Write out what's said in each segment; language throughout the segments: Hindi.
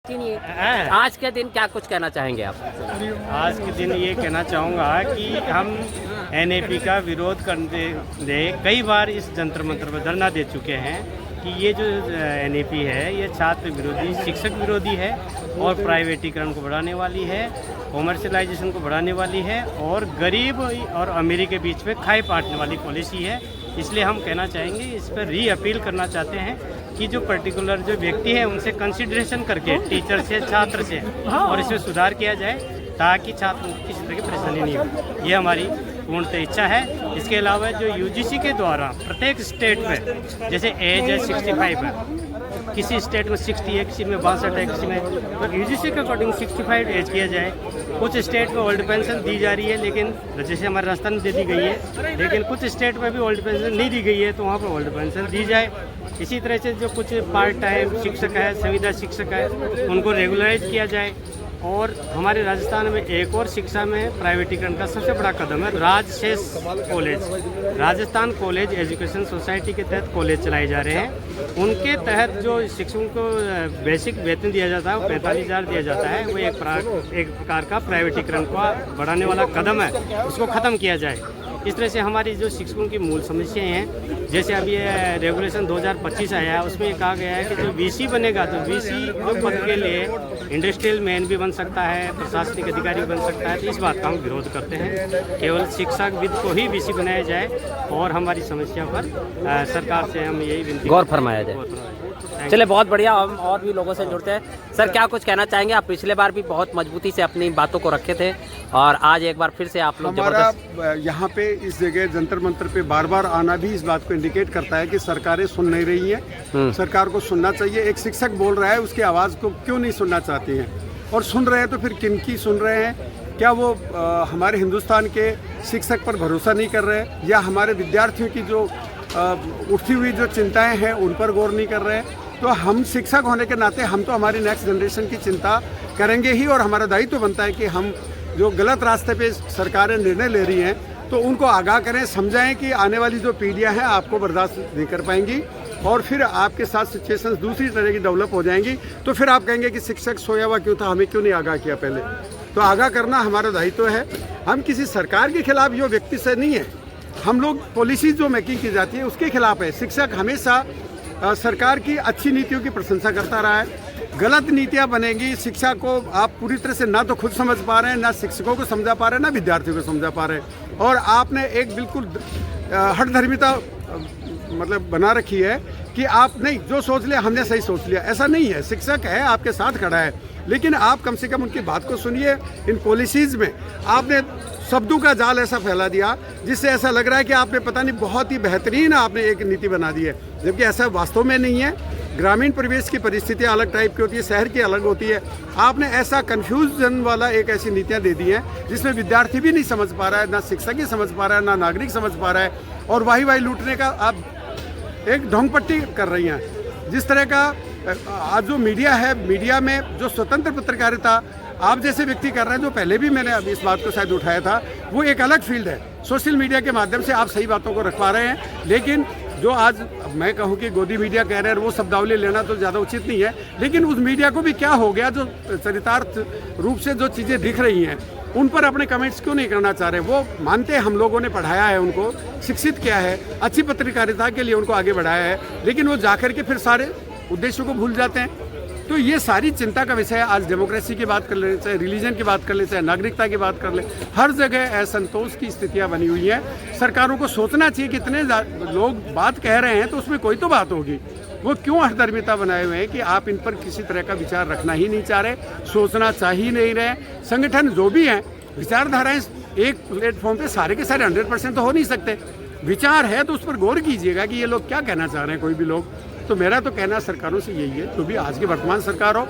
आज के दिन क्या कुछ कहना चाहेंगे आप? आज के दिन ये कहना चाहूँगा कि हम एनएपी का विरोध करने दे कई बार इस जंतर मंतर पर धरना दे चुके हैं कि ये जो एनएपी है ये छात्र विरोधी, शिक्षक विरोधी है और प्राइवेटीकरण को बढ़ाने वाली है, कॉमर्शलाइजेशन को बढ़ाने वाली है और गरीब और अमीरी के बीच में खाई बांटने वाली पॉलिसी है। इसलिए हम कहना चाहेंगे, इस पर री अपील करना चाहते हैं कि जो पर्टिकुलर जो व्यक्ति है उनसे कंसिडरेशन करके टीचर से, छात्र से और इसमें सुधार किया जाए ताकि छात्र को किसी तरह की परेशानी नहीं हो। ये हमारी पूर्णतः इच्छा है। इसके अलावा जो यूजीसी के द्वारा प्रत्येक स्टेट में जैसे एज है 65 है, किसी स्टेट में 60 है, किसी में 62 है, किसी में, तो यूजीसी के अकॉर्डिंग 65 एज किया जाए। कुछ स्टेट में ओल्ड पेंशन दी जा रही है, लेकिन जैसे हमारे राजस्थान में दे दी गई है, लेकिन कुछ स्टेट में भी ओल्ड पेंशन नहीं दी गई है, तो वहाँ पर ओल्ड पेंशन दी जाए। इसी तरह से जो कुछ पार्ट टाइम शिक्षक है, संविदा शिक्षक है, उनको रेगुलराइज किया जाए। और हमारे राजस्थान में एक और शिक्षा में प्राइवेटीकरण का सबसे बड़ा कदम है Rajshesh college. Rajasthan college education society के तहत कॉलेज चलाए जा रहे हैं। उनके तहत जो शिक्षकों को बेसिक वेतन दिया जाता है वो 45,000 दिया जाता है। वो एक प्रकार का प्राइवेटीकरण को बढ़ाने वाला कदम है, उसको ख़त्म किया जाए। इस तरह से हमारी जो शिक्षकों की मूल समस्याएं हैं, जैसे अभी ये रेगुलेशन 2025 आया है, उसमें ये कहा गया है कि जो वीसी बनेगा तो वीसी जो पद के लिए इंडस्ट्रियल मैन भी बन सकता है, प्रशासनिक अधिकारी भी बन सकता है। तो इस बात का हम विरोध करते हैं। केवल शिक्षाविद को ही वीसी बनाया जाए और हमारी समस्या पर सरकार से हम यही विनती गौर फरमाया जाए। चलिए, बहुत बढ़िया। हम और भी लोगों से जुड़ते हैं। सर, क्या कुछ कहना चाहेंगे? आप पिछले बार भी बहुत मजबूती से अपनी बातों को रखे थे और आज एक बार फिर से आप लोग हमारा यहाँ पे इस जगह जंतर मंतर पे बार बार आना भी इस बात को इंडिकेट करता है कि सरकारें सुन नहीं रही हैं। सरकार को सुनना चाहिए। एक शिक्षक बोल रहा है, उसकी आवाज़ को क्यों नहीं सुनना चाहती हैं? और सुन रहे हैं तो फिर किन की सुन रहे हैं? क्या वो हमारे हिंदुस्तान के शिक्षक पर भरोसा नहीं कर रहे हैं, या हमारे विद्यार्थियों की जो उठती हुई जो चिंताएँ हैं उन पर गौर नहीं कर रहे हैं? तो हम शिक्षक होने के नाते हम तो हमारी नेक्स्ट जनरेशन की चिंता करेंगे ही, और हमारा दायित्व बनता है कि हम जो गलत रास्ते पे सरकारें निर्णय ले रही हैं तो उनको आगाह करें, समझाएं कि आने वाली जो पीढ़ियां हैं आपको बर्दाश्त नहीं कर पाएंगी और फिर आपके साथ सिचुएशंस दूसरी तरह की डेवलप हो जाएंगी। तो फिर आप कहेंगे कि शिक्षक सोया हुआ क्यों था, हमें क्यों नहीं आगाह किया पहले? तो आगाह करना हमारा दायित्व है। हम किसी सरकार के खिलाफ यो व्यक्ति से नहीं है, हम लोग पॉलिसी जो मेकिंग की जाती है उसके खिलाफ है। शिक्षक हमेशा सरकार की अच्छी नीतियों की प्रशंसा करता रहा है। गलत नीतियां बनेंगी, शिक्षा को आप पूरी तरह से ना तो खुद समझ पा रहे हैं, ना शिक्षकों को समझा पा रहे हैं, ना विद्यार्थियों को समझा पा रहे हैं। और आपने एक बिल्कुल हठधर्मिता मतलब बना रखी है कि आप नहीं, जो सोच लिया हमने सही सोच लिया। ऐसा नहीं है। शिक्षक है, आपके साथ खड़ा है, लेकिन आप कम से कम उनकी बात को सुनिए। इन पॉलिसीज़ में आपने शब्दों का जाल ऐसा फैला दिया जिससे ऐसा लग रहा है कि आपने पता नहीं बहुत ही बेहतरीन आपने एक नीति बना दी है, जबकि ऐसा वास्तव में नहीं है। ग्रामीण परिवेश की परिस्थितियाँ अलग टाइप की होती है, शहर की अलग होती है। आपने ऐसा कन्फ्यूजन वाला एक ऐसी नीतियाँ दे दी हैं जिसमें विद्यार्थी भी नहीं समझ पा रहा है, ना शिक्षक ही समझ पा रहा है, ना नागरिक समझ पा रहा है, और वाही लूटने का आप एक ढोंगपट्टी कर रही हैं। जिस तरह का आज जो मीडिया है, मीडिया में जो स्वतंत्र पत्रकारिता आप जैसे व्यक्ति कर रहे हैं, जो पहले भी मैंने अभी इस बात को शायद उठाया था, वो एक अलग फील्ड है। सोशल मीडिया के माध्यम से आप सही बातों को रख पा रहे हैं, लेकिन जो आज मैं कहूँ कि गोदी मीडिया कह रहे हैं, वो शब्दावली लेना तो ज़्यादा उचित नहीं है। लेकिन उस मीडिया को भी क्या हो गया, जो चरितार्थ रूप से जो चीज़ें दिख रही हैं उन पर अपने कमेंट्स क्यों नहीं करना चाह रहे? वो मानते हैं हम लोगों ने पढ़ाया है, उनको शिक्षित किया है, अच्छी पत्रकारिता के लिए उनको आगे बढ़ाया है, लेकिन वो जाकर के फिर सारे उद्देश्यों को भूल जाते हैं। तो ये सारी चिंता का विषय है। आज डेमोक्रेसी की बात कर ले, चाहे रिलीजन की बात कर ले, चाहे नागरिकता की बात कर ले, हर जगह असंतोष की स्थितियां बनी हुई हैं। सरकारों को सोचना चाहिए कि इतने लोग बात कह रहे हैं तो उसमें कोई तो बात होगी। वो क्यों हठधर्मिता बनाए हुए हैं कि आप इन पर किसी तरह का विचार रखना ही नहीं चाह रहे, सोचना चाह ही नहीं रहे। संगठन जो भी हैं, विचारधाराएं एक प्लेटफॉर्म पे सारे के सारे 100% तो हो नहीं सकते। विचार है तो उस पर गौर कीजिएगा कि ये लोग क्या कहना चाह रहे हैं, कोई भी लोग। तो मेरा तो कहना सरकारों से यही है, जो भी आज की वर्तमान सरकार हो,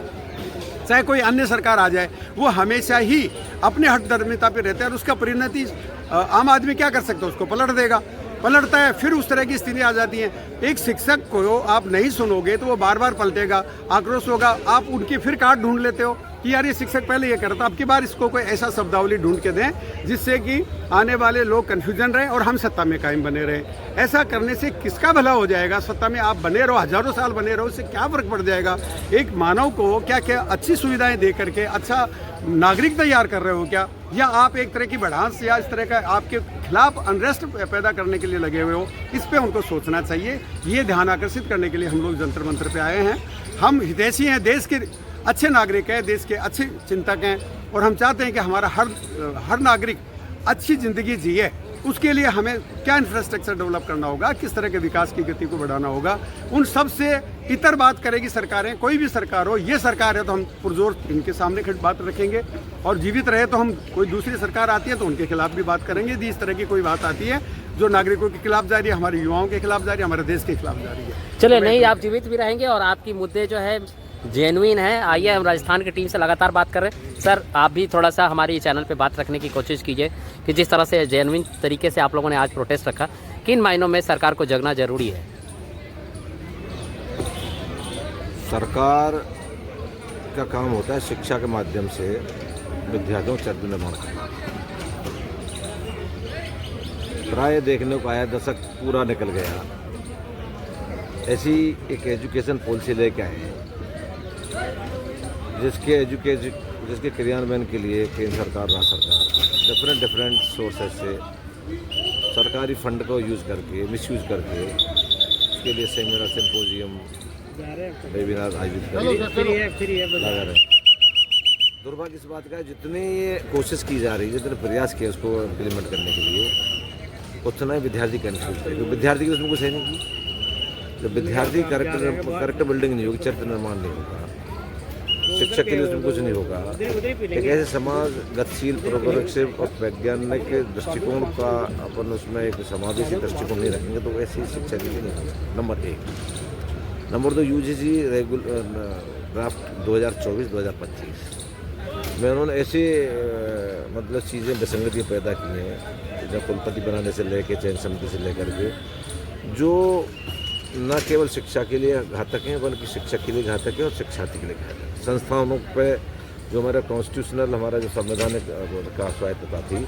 चाहे कोई अन्य सरकार आ जाए, वो हमेशा ही अपने हठधर्मिता पे रहते हैं। और उसका परिणति आम आदमी क्या कर सकता है? उसको पलट देगा, पलटता है, फिर उस तरह की स्थिति आ जाती है। एक शिक्षक को आप नहीं सुनोगे तो वो बार बार पलटेगा, आक्रोश होगा, आप उनकी फिर काट ढूंढ लेते हो। कि यार ये शिक्षक पहले ये करता, अब की बार इसको कोई ऐसा शब्दावली ढूंढ के दें जिससे कि आने वाले लोग कन्फ्यूजन रहे और हम सत्ता में कायम बने रहे। ऐसा करने से किसका भला हो जाएगा? सत्ता में आप बने रहो, हजारों साल बने रहो, उससे क्या फर्क पड़ जाएगा? एक मानव को क्या क्या अच्छी सुविधाएं दे करके अच्छा नागरिक तैयार कर रहे हो क्या? या आप एक तरह की बढ़ांस या इस तरह का आपके खिलाफ अनरेस्ट पैदा करने के लिए लगे हुए हो? इस पे उनको सोचना चाहिए। ये ध्यान आकर्षित करने के लिए हम लोग जंतर मंतर पे आए हैं। हम हितैषी हैं, देश के अच्छे नागरिक हैं, देश के अच्छे चिंतक हैं और हम चाहते हैं कि हमारा हर नागरिक अच्छी ज़िंदगी जिए। उसके लिए हमें क्या इंफ्रास्ट्रक्चर डेवलप करना होगा, किस तरह के विकास की गति को बढ़ाना होगा, उन सब से इतर बात करेगी सरकारें। कोई भी सरकार हो, ये सरकार है तो हम पुरजोर इनके सामने बात रखेंगे और जीवित रहे तो हम कोई दूसरी सरकार आती है तो उनके खिलाफ भी बात करेंगे। यदि इस तरह की कोई बात आती है जो नागरिकों के खिलाफ जा रही है, हमारे युवाओं के खिलाफ जा रही है, हमारे देश के खिलाफ जा रही है। चलिए, नहीं आप जीवित भी रहेंगे और आपकी मुद्दे जो है जेन्युइन है। आइए, हम राजस्थान की टीम से लगातार बात कर रहे हैं। सर, आप भी थोड़ा सा हमारी चैनल पे बात रखने की कोशिश कीजिए कि जिस तरह से जेन्युइन तरीके से आप लोगों ने आज प्रोटेस्ट रखा, किन मायनों में सरकार को जगना जरूरी है? सरकार का काम होता है शिक्षा के माध्यम से विद्यार्थियों का चरित्र निर्माण करना। प्राय देखने को आया, दशक पूरा निकल गया, ऐसी एक एजुकेशन पॉलिसी लेके आए जिसके क्रियान्वयन के लिए केंद्र सरकार, राज्य सरकार डिफरेंट सोर्सेज से सरकारी फंड को यूज़ करके, मिसयूज़ करके उसके लिए सेमिनार, सिंपोजियम, वेबिनार आयोजित कर लगा रहे। दुर्भाग्य इस बात का है, जितनी ये कोशिश की जा रही है, जितने प्रयास किए उसको इम्प्लीमेंट करने के लिए, उतना ही विद्यार्थी कन्फ्यूज है। क्योंकि विद्यार्थी की उसमें कुछ है नहीं की। जब विद्यार्थी करेक्टर बिल्डिंग नहीं होगी, चरित्र निर्माण नहीं होगा, शिक्षक के लिए उसमें कुछ नहीं होगा। एक ऐसे समाज गतिशील, प्रोग्रेसिव और वैज्ञानिक दृष्टिकोण का अपन उसमें एक समावेशी दृष्टिकोण नहीं रखेंगे तो ऐसी शिक्षा के लिए नहीं होगा। नंबर 1। नंबर 2, यूजीसी ड्राफ्ट 2024-2025 में उन्होंने ऐसे मतलब चीज़ें विसंगतियाँ पैदा की हैं, जब कुलपति बनाने से लेकर चयन समिति से लेकर के, जो न केवल शिक्षा के लिए घातक हैं बल्कि शिक्षक के लिए घातक है और शिक्षार्थी के लिए घातक है। संस्थानों पे जो हमारा कॉन्स्टिट्यूशनल, हमारा जो संवैधानिक का स्वायत्तता थी,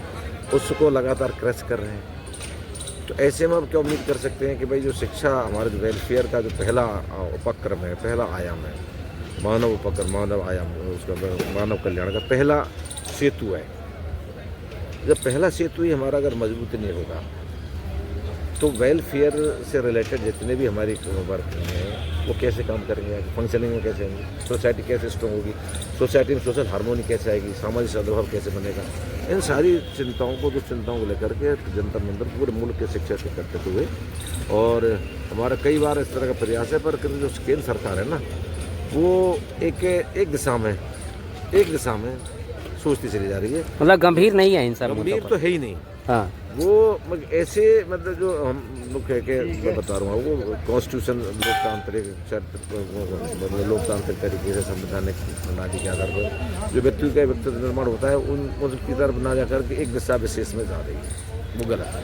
उसको लगातार क्रैश कर रहे हैं। तो ऐसे में अब क्या उम्मीद कर सकते हैं कि भाई जो शिक्षा, हमारे जो वेलफेयर का जो पहला उपक्रम है, पहला आयाम है, मानव उपक्रम, मानव आयाम, उसका मानव कल्याण का पहला सेतु है, जब पहला सेतु ही हमारा अगर मजबूत नहीं होगा तो वेलफेयर से रिलेटेड जितने भी हमारी वर्क हैं वो कैसे काम करेंगे, फंक्शनिंग में कैसे होंगी, सोसाइटी कैसे स्ट्रॉन्ग होगी, सोसाइटी में सोशल हार्मोनी कैसे आएगी, सामाजिक सद्भाव कैसे बनेगा। इन सारी चिंताओं को लेकर के जंतर मंतर पूरे मुल्क के शिक्षा से करते हुए, और हमारा कई बार इस तरह का प्रयास है, पर जो केंद्र सरकार है ना, वो एक दिशा में सोचती चली जा रही है। मतलब गंभीर नहीं है इन सब मुद्दों गंभीर पर। तो है ही नहीं। हाँ, वो ऐसे मतलब जो हम लोग कह के मैं बता रहा हूँ, वो कॉन्स्टिट्यूशन लोकतांत्रिक तरीके से संवैधानिक प्रणाली के आधार पर जो व्यक्तित्व निर्माण होता है, उनकी तरफ ना जाकर के एक दिशा विशेष में जा रही है, वो गलत है।